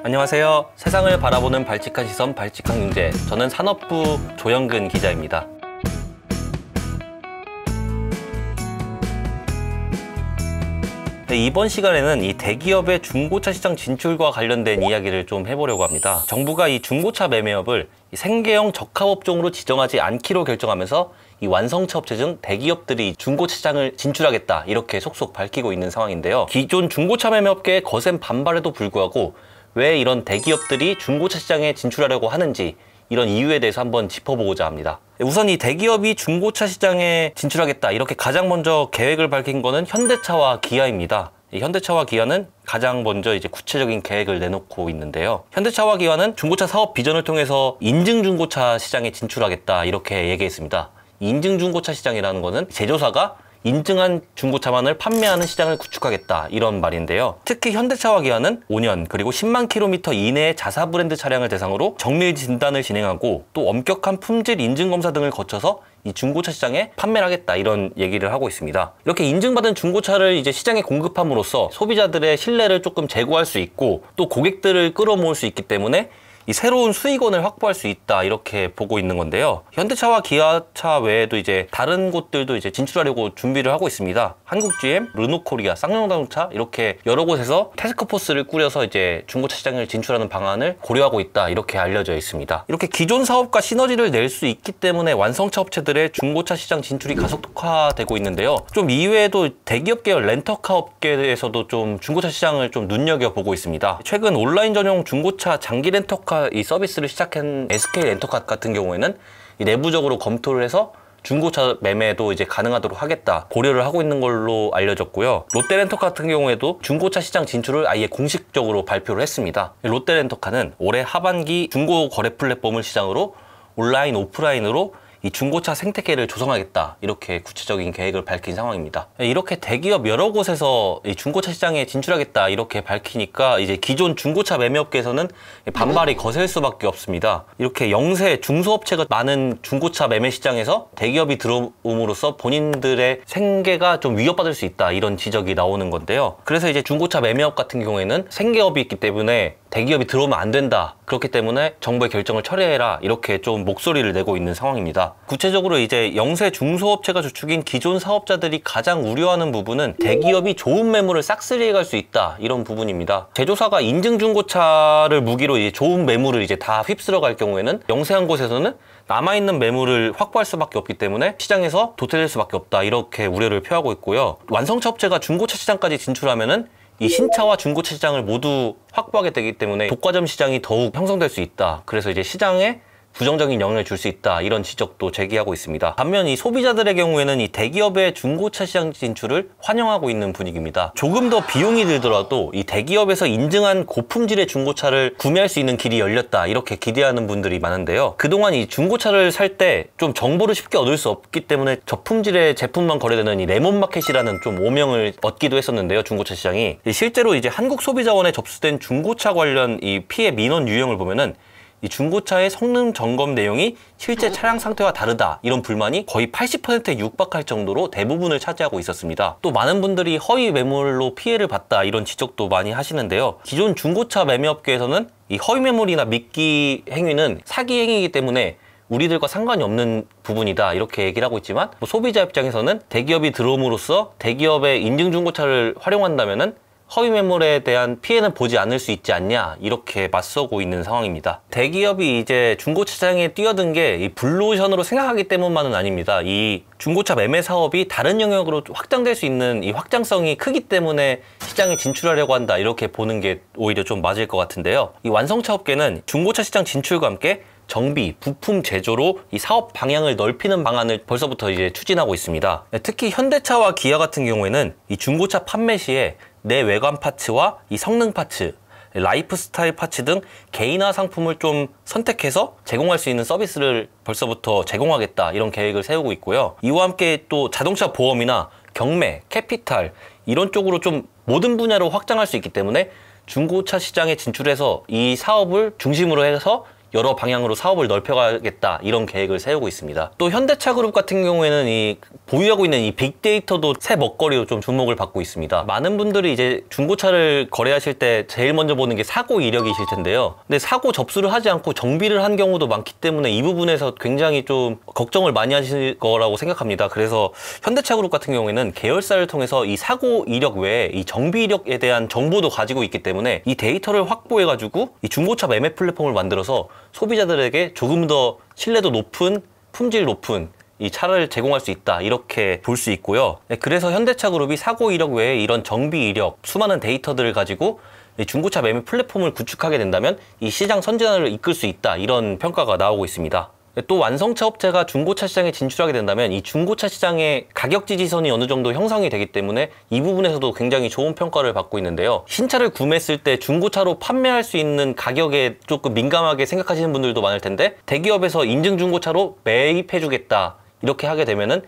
안녕하세요. 세상을 바라보는 발칙한 시선 발칙한 경제, 저는 산업부 조영근 기자입니다. 네, 이번 시간에는 이 대기업의 중고차 시장 진출과 관련된 이야기를 좀 해보려고 합니다. 정부가 이 중고차 매매업을 생계형 적합업종으로 지정하지 않기로 결정하면서 이 완성차 업체 중 대기업들이 중고차 시장을 진출하겠다 이렇게 속속 밝히고 있는 상황인데요. 기존 중고차 매매업계의 거센 반발에도 불구하고 왜 이런 대기업들이 중고차 시장에 진출하려고 하는지, 이런 이유에 대해서 한번 짚어보고자 합니다. 우선 이 대기업이 중고차 시장에 진출하겠다 이렇게 가장 먼저 계획을 밝힌 거는 현대차와 기아입니다. 현대차와 기아는 가장 먼저 이제 구체적인 계획을 내놓고 있는데요. 현대차와 기아는 중고차 사업 비전을 통해서 인증 중고차 시장에 진출하겠다 이렇게 얘기했습니다. 인증 중고차 시장이라는 거는 제조사가 인증한 중고차만을 판매하는 시장을 구축하겠다 이런 말인데요. 특히 현대차와 기아는 5년 그리고 10만 킬로미터 이내의 자사 브랜드 차량을 대상으로 정밀 진단을 진행하고 또 엄격한 품질 인증 검사 등을 거쳐서 이 중고차 시장에 판매를 하겠다 이런 얘기를 하고 있습니다. 이렇게 인증받은 중고차를 이제 시장에 공급함으로써 소비자들의 신뢰를 조금 제고할 수 있고 또 고객들을 끌어모을 수 있기 때문에 이 새로운 수익원을 확보할 수 있다 이렇게 보고 있는 건데요. 현대차와 기아차 외에도 이제 다른 곳들도 이제 진출하려고 준비를 하고 있습니다. 한국 GM, 르노코리아, 쌍용자동차 이렇게 여러 곳에서 태스크포스를 꾸려서 이제 중고차 시장을 진출하는 방안을 고려하고 있다 이렇게 알려져 있습니다. 이렇게 기존 사업과 시너지를 낼 수 있기 때문에 완성차 업체들의 중고차 시장 진출이 가속화되고 있는데요. 좀 이외에도 대기업 계열 렌터카 업계에서도 좀 중고차 시장을 좀 눈여겨보고 있습니다. 최근 온라인 전용 중고차 장기 렌터카 이 서비스를 시작한 SK 렌터카 같은 경우에는 이 내부적으로 검토를 해서 중고차 매매도 이제 가능하도록 하겠다 고려를 하고 있는 걸로 알려졌고요. 롯데렌터카 같은 경우에도 중고차 시장 진출을 아예 공식적으로 발표를 했습니다. 롯데렌터카는 올해 하반기 중고 거래 플랫폼을 시장으로 온라인, 오프라인으로 이 중고차 생태계를 조성하겠다 이렇게 구체적인 계획을 밝힌 상황입니다. 이렇게 대기업 여러 곳에서 이 중고차 시장에 진출하겠다 이렇게 밝히니까 이제 기존 중고차 매매업계에서는 반발이 거셀 수밖에 없습니다. 이렇게 영세 중소업체가 많은 중고차 매매 시장에서 대기업이 들어옴으로써 본인들의 생계가 좀 위협받을 수 있다 이런 지적이 나오는 건데요. 그래서 이제 중고차 매매업 같은 경우에는 생계업이 있기 때문에 대기업이 들어오면 안 된다. 그렇기 때문에 정부의 결정을 철회해라. 이렇게 좀 목소리를 내고 있는 상황입니다. 구체적으로 이제 영세 중소업체가 주축인 기존 사업자들이 가장 우려하는 부분은 대기업이 좋은 매물을 싹쓸이해 갈 수 있다. 이런 부분입니다. 제조사가 인증 중고차를 무기로 이제 좋은 매물을 이제 다 휩쓸어 갈 경우에는 영세한 곳에서는 남아있는 매물을 확보할 수밖에 없기 때문에 시장에서 도태될 수밖에 없다. 이렇게 우려를 표하고 있고요. 완성차 업체가 중고차 시장까지 진출하면은 이 신차와 중고차 시장을 모두 확보하게 되기 때문에 독과점 시장이 더욱 형성될 수 있다. 그래서 이제 시장에 부정적인 영향을 줄 수 있다. 이런 지적도 제기하고 있습니다. 반면 이 소비자들의 경우에는 이 대기업의 중고차 시장 진출을 환영하고 있는 분위기입니다. 조금 더 비용이 들더라도 이 대기업에서 인증한 고품질의 중고차를 구매할 수 있는 길이 열렸다. 이렇게 기대하는 분들이 많은데요. 그동안 이 중고차를 살 때 좀 정보를 쉽게 얻을 수 없기 때문에 저품질의 제품만 거래되는 이 레몬마켓이라는 좀 오명을 얻기도 했었는데요. 중고차 시장이 실제로 이제 한국소비자원에 접수된 중고차 관련 이 피해 민원 유형을 보면은 이 중고차의 성능 점검 내용이 실제 차량 상태와 다르다 이런 불만이 거의 80%에 육박할 정도로 대부분을 차지하고 있었습니다. 또 많은 분들이 허위 매물로 피해를 봤다 이런 지적도 많이 하시는데요. 기존 중고차 매매업계에서는 이 허위 매물이나 미끼 행위는 사기 행위이기 때문에 우리들과 상관이 없는 부분이다 이렇게 얘기를 하고 있지만 소비자 입장에서는 대기업이 들어옴으로써 대기업의 인증 중고차를 활용한다면은 허위 매물에 대한 피해는 보지 않을 수 있지 않냐 이렇게 맞서고 있는 상황입니다. 대기업이 이제 중고차 시장에 뛰어든 게 이 블루오션으로 생각하기 때문만은 아닙니다. 이 중고차 매매 사업이 다른 영역으로 확장될 수 있는 이 확장성이 크기 때문에 시장에 진출하려고 한다 이렇게 보는 게 오히려 좀 맞을 것 같은데요. 이 완성차 업계는 중고차 시장 진출과 함께 정비, 부품 제조로 이 사업 방향을 넓히는 방안을 벌써부터 이제 추진하고 있습니다. 특히 현대차와 기아 같은 경우에는 이 중고차 판매 시에 내 외관 파츠와 이 성능 파츠, 라이프스타일 파츠 등 개인화 상품을 좀 선택해서 제공할 수 있는 서비스를 벌써부터 제공하겠다 이런 계획을 세우고 있고요. 이와 함께 또 자동차 보험이나 경매, 캐피탈 이런 쪽으로 좀 모든 분야로 확장할 수 있기 때문에 중고차 시장에 진출해서 이 사업을 중심으로 해서 여러 방향으로 사업을 넓혀가겠다 이런 계획을 세우고 있습니다. 또 현대차그룹 같은 경우에는 이 보유하고 있는 이 빅데이터도 새 먹거리로 좀 주목을 받고 있습니다. 많은 분들이 이제 중고차를 거래하실 때 제일 먼저 보는 게 사고 이력이실 텐데요. 근데 사고 접수를 하지 않고 정비를 한 경우도 많기 때문에 이 부분에서 굉장히 좀 걱정을 많이 하실 거라고 생각합니다. 그래서 현대차그룹 같은 경우에는 계열사를 통해서 이 사고 이력 외에 이 정비 이력에 대한 정보도 가지고 있기 때문에 이 데이터를 확보해가지고 이 중고차 매매 플랫폼을 만들어서 소비자들에게 조금 더 신뢰도 높은, 품질 높은 이 차를 제공할 수 있다 이렇게 볼 수 있고요. 그래서 현대차그룹이 사고 이력 외에 이런 정비 이력, 수많은 데이터들을 가지고 이 중고차 매매 플랫폼을 구축하게 된다면 이 시장 선진화를 이끌 수 있다 이런 평가가 나오고 있습니다. 또 완성차 업체가 중고차 시장에 진출하게 된다면 이 중고차 시장의 가격 지지선이 어느 정도 형성이 되기 때문에 이 부분에서도 굉장히 좋은 평가를 받고 있는데요. 신차를 구매했을 때 중고차로 판매할 수 있는 가격에 조금 민감하게 생각하시는 분들도 많을 텐데 대기업에서 인증 중고차로 매입해주겠다 이렇게 하게 되면은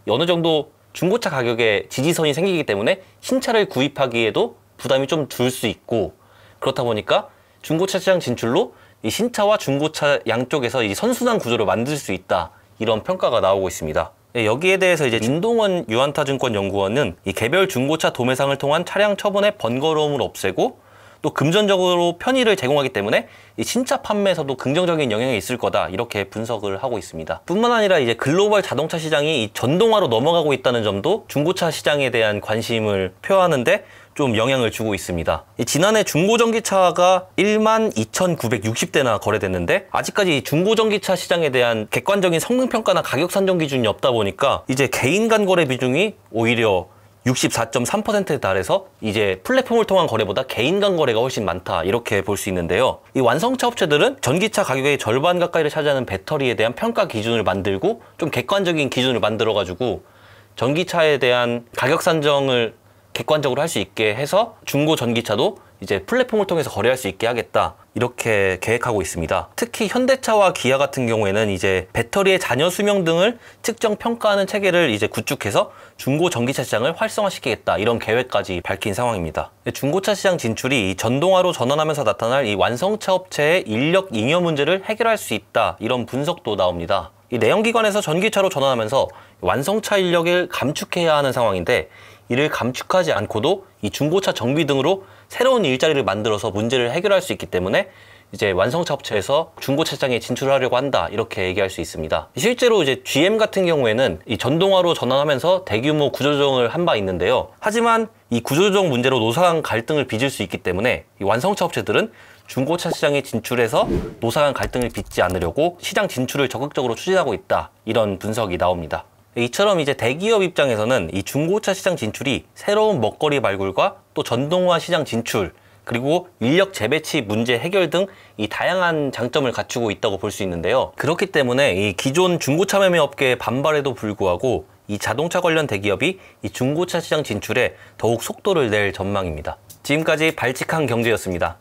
어느 정도 중고차 가격에 지지선이 생기기 때문에 신차를 구입하기에도 부담이 좀 줄 수 있고, 그렇다 보니까 중고차 시장 진출로 이 신차와 중고차 양쪽에서 이 선순환 구조를 만들 수 있다 이런 평가가 나오고 있습니다. 여기에 대해서 이제 민동원 유한타증권 연구원은 이 개별 중고차 도매상을 통한 차량 처분의 번거로움을 없애고 또 금전적으로 편의를 제공하기 때문에 이 신차 판매에서도 긍정적인 영향이 있을 거다 이렇게 분석을 하고 있습니다. 뿐만 아니라 이제 글로벌 자동차 시장이 이 전동화로 넘어가고 있다는 점도 중고차 시장에 대한 관심을 표하는데 좀 영향을 주고 있습니다. 지난해 중고전기차가 12,960대나 거래됐는데 아직까지 중고전기차 시장에 대한 객관적인 성능평가나 가격 산정 기준이 없다 보니까 이제 개인 간 거래 비중이 오히려 64.3%에 달해서 이제 플랫폼을 통한 거래보다 개인 간 거래가 훨씬 많다 이렇게 볼 수 있는데요. 이 완성차 업체들은 전기차 가격의 절반 가까이를 차지하는 배터리에 대한 평가 기준을 만들고 좀 객관적인 기준을 만들어 가지고 전기차에 대한 가격 산정을 객관적으로 할 수 있게 해서 중고 전기차도 이제 플랫폼을 통해서 거래할 수 있게 하겠다 이렇게 계획하고 있습니다. 특히 현대차와 기아 같은 경우에는 이제 배터리의 잔여 수명 등을 측정 평가하는 체계를 이제 구축해서 중고 전기차 시장을 활성화시키겠다 이런 계획까지 밝힌 상황입니다. 중고차 시장 진출이 이 전동화로 전환하면서 나타날 이 완성차 업체의 인력 잉여 문제를 해결할 수 있다 이런 분석도 나옵니다. 이 내연기관에서 전기차로 전환하면서 완성차 인력을 감축해야 하는 상황인데 이를 감축하지 않고도 이 중고차 정비 등으로 새로운 일자리를 만들어서 문제를 해결할 수 있기 때문에 이제 완성차 업체에서 중고차 시장에 진출하려고 한다 이렇게 얘기할 수 있습니다. 실제로 이제 GM 같은 경우에는 이 전동화로 전환하면서 대규모 구조조정을 한 바 있는데요. 하지만 이 구조조정 문제로 노사 간 갈등을 빚을 수 있기 때문에 이 완성차 업체들은 중고차 시장에 진출해서 노사 간 갈등을 빚지 않으려고 시장 진출을 적극적으로 추진하고 있다 이런 분석이 나옵니다. 이처럼 이제 대기업 입장에서는 이 중고차 시장 진출이 새로운 먹거리 발굴과 또 전동화 시장 진출 그리고 인력 재배치 문제 해결 등 이 다양한 장점을 갖추고 있다고 볼 수 있는데요. 그렇기 때문에 이 기존 중고차 매매 업계의 반발에도 불구하고 이 자동차 관련 대기업이 이 중고차 시장 진출에 더욱 속도를 낼 전망입니다. 지금까지 발칙한 경제였습니다.